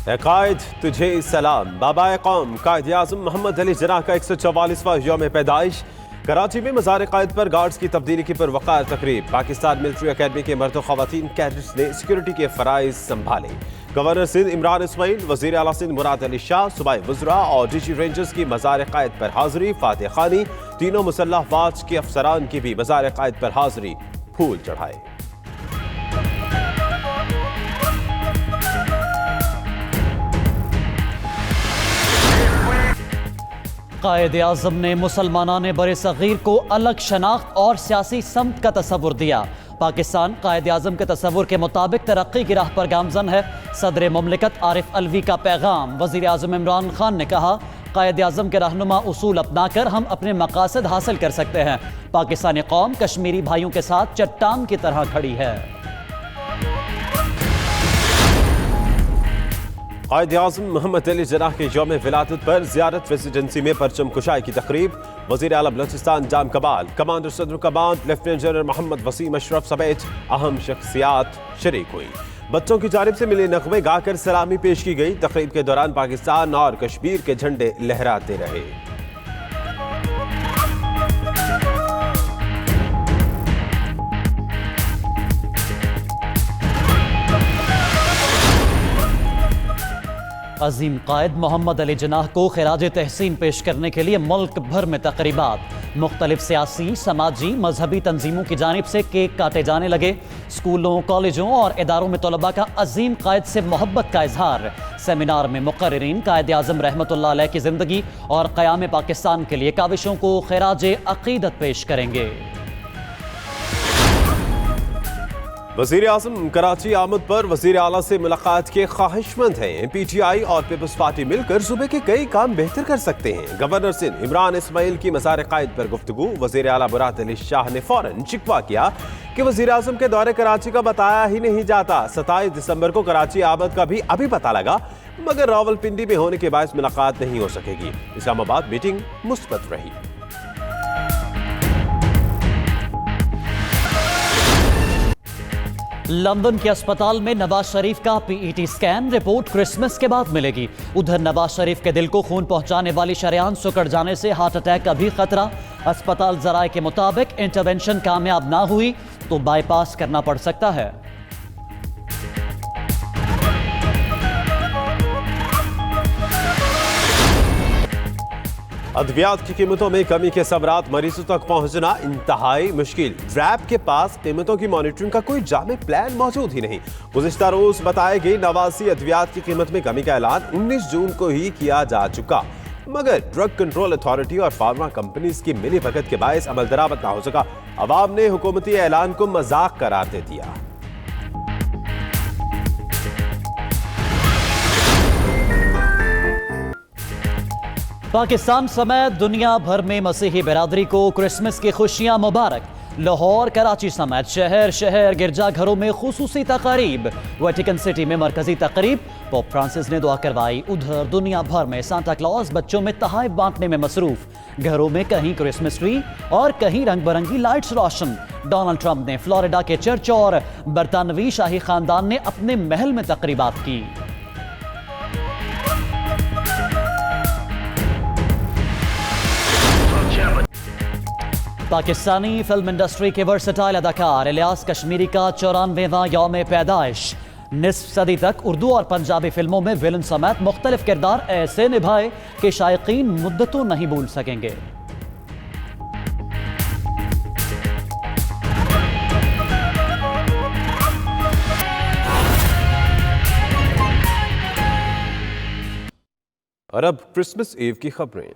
कायद तुझे सलाम। बाबा कौम कायद आज़म मोहम्मद अली जिन्नाह का 144वां यौम पैदाइश। कराची में मज़ार कायद पर गार्ड्स की तब्दीली की पुरवकार तकरीब। पाकिस्तान मिलिट्री अकेडमी के मर्द ख़वातीन कैडेट्स ने सिक्योरिटी के फ़राइज़ संभाले। गवर्नर सिंध इमरान इस्माइल, वज़ीर आला सिंध मुराद अली शाह, सूबाई वज़रा और डीजी रेंजर्स की मज़ार कायद पर हाज़िरी। फातिह खानी, तीनों मुसल्लह फ़ौज के अफसरान की भी मज़ार कायद पर हाज़िरी। फूल चढ़ाए। कायद आज़म ने मुसलमानान बरे सग़ीर को अलग शनाख्त और सियासी समत का तस्वुर दिया। पाकिस्तान कायद आज़म के तस्वुर के मुताबिक तरक्की की राह पर गामजन है। सदर मुमलिकत आरिफ अलवी का पैगाम। वज़ीर आज़म इमरान खान ने कहा, कायद आज़म के रहनुमा उसूल अपनाकर हम अपने मकासद हासिल कर सकते हैं। पाकिस्तानी कौम कश्मीरी भाइयों के साथ चट्टान की तरह खड़ी है। कायद आज़म मोहम्मद अली जिन्नाह के यौम विलादत पर ज़ियारत रेजिडेंसी में परचम कुशाई की तकरीब। वज़ीर आला बलूचिस्तान जाम कबाल, कमांडर सदर command lieutenant general Mohammad Waseem Ashraf समेत अहम शख्सियात शरीक हुई। बच्चों की जानिब से मिले नग़मे गाकर सलामी पेश की गई। तकरीब के दौरान पाकिस्तान और कश्मीर के झंडे लहराते रहे। अजीम कायद मोहम्मद अली जिन्नाह को खिराज तहसीन पेश करने के लिए मुल्क भर में तकरीबात। मुख्तलिफ सियासी, समाजी, मजहबी तंजीमों की जानिब से केक काटे जाने लगे। स्कूलों, कॉलेजों और इदारों में तलबा का अजीम कायद से मोहब्बत का इजहार। सेमिनार में मुक़र्रिरीन कायद आज़म रहमतुल्लाह अलैह की ज़िंदगी और क़याम पाकिस्तान के लिए काविशों को खिराज अक़ीदत पेश करेंगे। वज़ीर आज़म कराची आमद पर वज़ीर आला से मुलाकात के ख्वाहिशमंद हैं। PTI और पीपल्स पार्टी मिलकर सूबे के कई काम बेहतर कर सकते हैं। गवर्नर सिंध इमरान इस्माइल की मज़ार कायद पर गुफ्तगू। वज़ीर आला मुराद अली शाह ने फौरन शिकवा किया कि वज़ीर आज़म के दौरे कराची का बताया ही नहीं जाता। 27 दिसंबर को कराची आमद का भी अभी पता लगा, मगर रावलपिंडी में होने के बायस मुलाकात नहीं हो सकेगी। इस्लामाबाद मीटिंग मुस्बत रही। लंदन के अस्पताल में नवाज शरीफ का PET स्कैन रिपोर्ट क्रिसमस के बाद मिलेगी। उधर नवाज शरीफ के दिल को खून पहुंचाने वाली शरेआन सिकुड़ जाने से हार्ट अटैक का भी खतरा। अस्पताल जराये के मुताबिक इंटरवेंशन कामयाब ना हुई तो बाईपास करना पड़ सकता है। अद्वियात की कीमतों में कमी के सबरात मरीजों तक पहुंचना इंतहाई मुश्किल। रैब के पास कीमतों की मॉनिटरिंग का कोई जामे प्लान मौजूद ही नहीं। गुज़िश्ता रोज बताए गई 89 अद्वियात की कीमत में कमी का ऐलान 19 जून को ही किया जा चुका, मगर ड्रग कंट्रोल अथॉरिटी और फार्मा कंपनीज की मिली भगत के बायस अमल दरामद ना हो सका। अवाम ने हुकूमती ऐलान को मजाक करार दे दिया। पाकिस्तान समेत दुनिया भर में मसीही बिरादरी को क्रिसमस की खुशियां मुबारक। लाहौर, कराची समेत शहर शहर गिरजाघरों में खुसूसी तकारीब। वेटिकन सिटी में मरकजी तकरीब, पोप फ्रांसिस ने दुआ करवाई। उधर दुनिया भर में सांता क्लॉज बच्चों में तोहफे बांटने में मसरूफ। घरों में कहीं क्रिसमस ट्री और कहीं रंग बिरंगी लाइट्स रोशन। डोनाल्ड ट्रंप ने फ्लोरिडा के चर्च और बरतानवी शाही खानदान ने अपने महल में तकरीबात की। पाकिस्तानी फिल्म इंडस्ट्री के वर्सटाइल अदाकार इलियास कश्मीरी का 94वां यौम पैदाइश। निस्फ सदी तक उर्दू और पंजाबी फिल्मों में विलन समेत मुख्तलिफ किरदार ऐसे निभाए कि शायकीन मुद्दतों नहीं भूल सकेंगे। और अब क्रिसमस ईव की खबरें।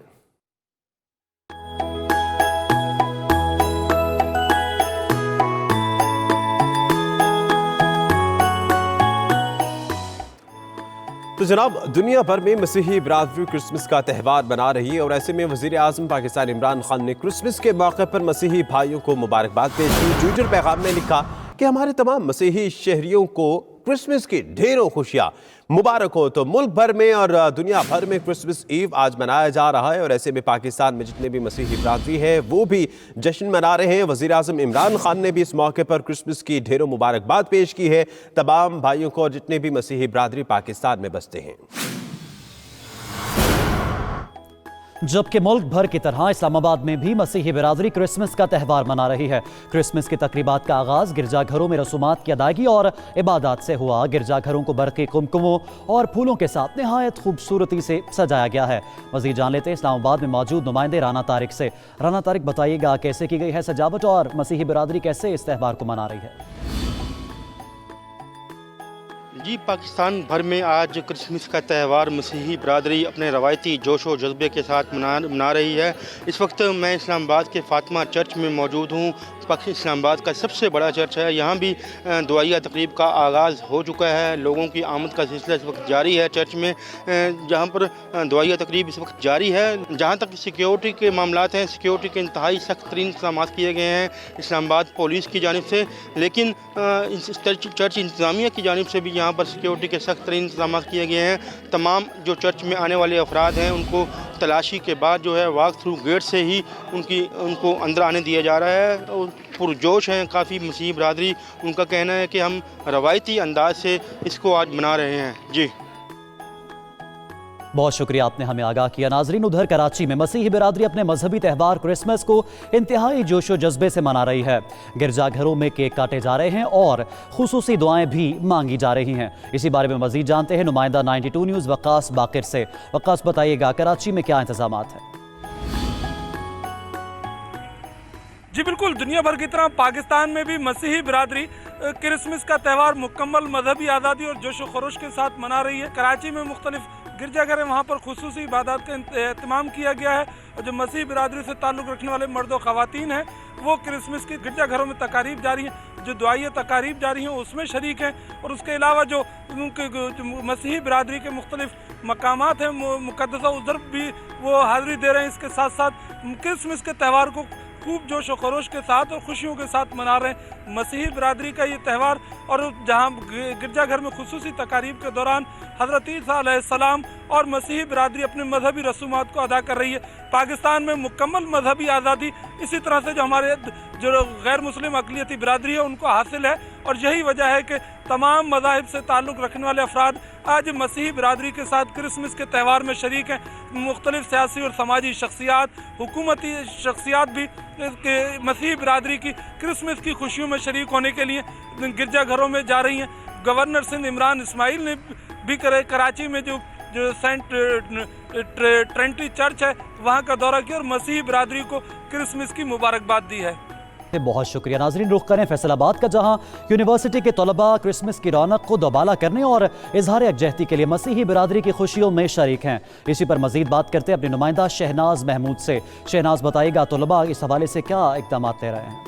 तो जनाब, दुनिया भर में मसीही बिरादरी क्रिसमस का त्यौहार मना रही है और ऐसे में वज़ीर आज़म पाकिस्तान इमरान खान ने क्रिसमस के मौके पर मसीही भाइयों को मुबारकबाद पेश की। ट्विटर पैगाम में लिखा कि हमारे तमाम मसीही शहरियों को क्रिसमस की ढेरों खुशियां मुबारक हो। तो मुल्क भर में और दुनिया भर में क्रिसमस ईव आज मनाया जा रहा है और ऐसे में पाकिस्तान में जितने भी मसीही बिरादरी है वो भी जश्न मना रहे हैं। वज़ीर आज़म इमरान खान ने भी इस मौके पर क्रिसमस की ढेरों मुबारकबाद पेश की है तमाम भाइयों को और जितने भी मसीही बिरादरी पाकिस्तान में बसते हैं। जबकि मुल्क भर की तरह इस्लामाबाद में भी मसीही बिरादरी क्रिसमस का त्यौहार मना रही है। क्रिसमस की तकरीबात का आगाज गिरजाघरों में रसूमात की अदायगी और इबादत से हुआ। गिरजाघरों को बरक़ी कुमकुमों और फूलों के साथ निहायत खूबसूरती से सजाया गया है। मज़ीद जान लेते हैं इस्लामाबाद में मौजूद नुमाइंदे राना तारिक से। राना तारिक, बताइएगा कैसे की गई है सजावट और मसीही बिरादरी कैसे इस त्यौहार को मना रही है? जी, पाकिस्तान भर में आज क्रिसमस का त्यौहार मसीही बरादरी अपने रवायती जोश व जज्बे के साथ मना रही है। इस वक्त मैं इस्लामाबाद के फातिमा चर्च में मौजूद हूँ। इस्लामाबाद का सबसे बड़ा चर्च है। यहाँ भी दुआया तकरीब का आगाज़ हो चुका है। लोगों की आमद का सिलसिला इस वक्त जारी है चर्च में, जहाँ पर दुआया तकरीब इस वक्त जारी है। जहाँ तक सिक्योरिटी के मामलात हैं, सिक्योरिटी के इंतहाई सख्त तरीन इंतजाम किए गए हैं इस्लामाबाद पुलिस की जानिब से, लेकिन चर्च इंतज़ामिया की जानिब से भी यहाँ पर सिक्योरिटी के सख्त तरीन इंतजाम किए गए हैं। तमाम जो चर्च में आने वाले अफराद हैं उनको तलाशी के बाद जो है वॉक थ्रू गेट से ही उनको अंदर आने दिया जा रहा है। और पुरजोश हैं काफ़ी मसीही बरादरी। उनका कहना है कि हम रवायती अंदाज से इसको आज मना रहे हैं। जी, बहुत शुक्रिया, आपने हमें आगाह किया। नाजरीन, उधर कराची में मसीही बिरादरी अपने मजहबी त्यौहार क्रिसमस को इंतहाई जोशो जज्बे से मना रही है। गिरजाघरों में केक काटे जा रहे हैं और खुसूसी दुआएं भी मांगी जा रही हैं। इसी बारे में मजीद जानते हैं नुमाइंदा 92 न्यूज़ वक्कास बाकिर से। वक्कास, बताइएगा कराची में क्या इंतजामात है? जी बिल्कुल, दुनिया भर की तरह पाकिस्तान में भी मसीही बिरादरी क्रिसमस का त्यौहार मुकम्मल मजहबी आज़ादी और जोश व खरोश के साथ मना रही है। कराची में मुख्तलिफ गिरजाघर है, वहाँ पर खुसूसी इबादत का एहतमाम किया गया है और जो मसीही बिरादरी से ताल्लुक़ रखने वाले मर्द व ख़वातीन हैं वो क्रिसमस के गिरजाघरों में तकारीब जारी हैं, जो दुआई तकारीब जारी हैं उसमें शरीक हैं। और उसके अलावा जो मसीही बिरादरी के मुख्तलिफ मकामात हैं मुक़द्दसा, उधर भी वो हाज़िरी दे रहे हैं। इसके साथ साथ क्रिसमस के त्यौहार को खूब जोश व खरोश के साथ और खुशियों के साथ मना रहे हैं मसीही बिरादरी का ये त्यौहार। और जहाँ गिरजाघर में खुसूसी तकारीब के दौरान हज़रत ईसा अलैहिस्सलाम और मसीही बिरादरी अपने मजहबी रसूमात को अदा कर रही है। पाकिस्तान में मुकम्मल मजहबी आज़ादी इसी तरह से जो हमारे जो गैर मुस्लिम अक़लियती बिरादरी है उनको हासिल है और यही वजह है कि तमाम मज़ाहिब से ताल्लुक़ रखने वाले अफराद आज मसीही बिरादरी के साथ क्रिसमस के त्यौहार में शरीक हैं। मुख्तलिफ सियासी और समाजी शख्सियात, हुकूमती शख्सियात भी मसीही बिरादरी की क्रिसमस की खुशियों में शरीक होने के लिए गिरजाघरों में जा रही हैं। गवर्नर सिंध इमरान इस्माइल ने भी कराची में जो सेंट ट्रेंटी चर्च है वहाँ का दौरा किया और मसीही बिरादरी को क्रिसमस की मुबारकबाद दी है। बहुत शुक्रिया। नाजरीन, रुख करें फैसलाबाद का, जहां यूनिवर्सिटी के तलबा क्रिसमस की रौनक को दोबाला करने और इजहार यकजहती के लिए मसीही बिरादरी की खुशियों में शरीक हैं। इसी पर मजीद बात करते हैं अपने नुमाइंदा शहनाज महमूद से। शहनाज, बताइएगा तलबा इस हवाले से क्या इक़दाम ले रहे हैं?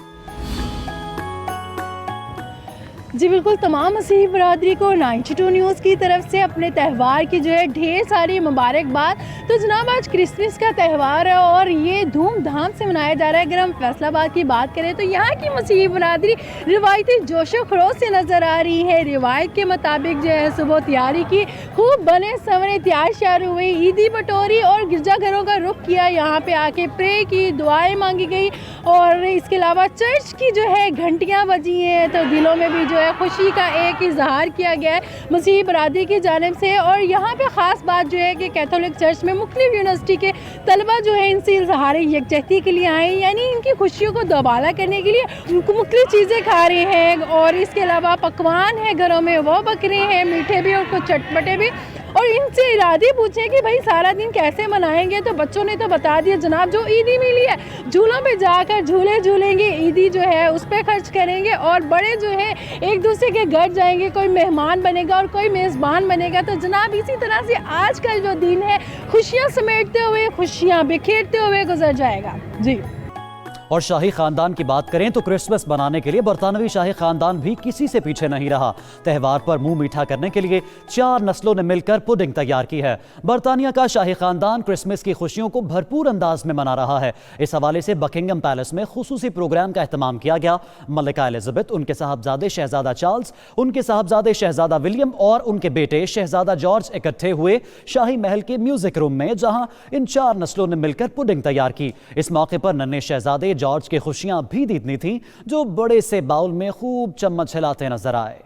जी बिल्कुल, तमाम मसीही बरादरी को 92 न्यूज़ की तरफ से अपने त्यौहार की जो है ढेर सारी मुबारकबाद। तो जनाब, आज क्रिसमस का त्यौहार है और ये धूमधाम से मनाया जा रहा है। अगर हम फैसलाबाद की बात करें तो यहाँ की मसीही बरादरी रिवायती जोशो खरोश से नज़र आ रही है। रिवायत के मुताबिक जो है सुबह तैयारी की, खूब बने संवरे तैयार श्यार हुए, ईदी बटोरी और गिरजाघरों का रुख किया। यहाँ पे आके प्रे की, दुआएँ मांगी गई और इसके अलावा चर्च की जो है घंटियाँ बजी हैं। तो दिलों में भी जो खुशी का एक इजहार किया गया है मसीही बरादरी की जानिब से। और यहाँ पे ख़ास बात जो है कि कैथोलिक चर्च में मुख्तलिफ यूनिवर्सिटी के तलबा जो है इनसे इजहार यकजहती के लिए आए, यानी इनकी खुशियों को दोबाला करने के लिए उनको मुख्तलिफ चीज़ें खा रहे हैं। और इसके अलावा पकवान है घरों में, वो बकरे हैं, मीठे भी और कुछ चटपटे भी। और इनसे इरादे पूछे कि भाई सारा दिन कैसे मनाएंगे, तो बच्चों ने तो बता दिया जनाब, जो ईदी मिली है झूलों पे जाकर झूले झूलेंगे, ईदी जो है उस पर खर्च करेंगे और बड़े जो है एक दूसरे के घर जाएंगे, कोई मेहमान बनेगा और कोई मेज़बान बनेगा। तो जनाब, इसी तरह से आज का जो दिन है खुशियाँ समेटते हुए, खुशियाँ बिखेरते हुए गुजर जाएगा। जी और शाही खानदान की बात करें तो क्रिसमस मनाने के लिए बरतानवी शाही खानदान भी किसी से पीछे नहीं रहा। त्यौहार पर मुंह मीठा करने के लिए 4 नस्लों ने मिलकर पुडिंग तैयार की है। बरतानिया का शाही खानदान क्रिसमस की खुशियों को भरपूर अंदाज में मना रहा है। इस हवाले से बकिंगम पैलेस में खुसूसी प्रोग्राम का एहतमाम किया गया। मलिका एलिजाबेथ, उनके साहबजादे शहजादा चार्ल्स, उनके साहबजादे शहजादा विलियम और उनके बेटे शहजादा जॉर्ज इकट्ठे हुए शाही महल के म्यूजिक रूम में, जहां इन 4 नस्लों ने मिलकर पुडिंग तैयार की। इस मौके पर नन्हे शहजादे जॉर्ज की खुशियां भी इतनी थी जो बड़े से बाउल में खूब चम्मच हिलाते नजर आए।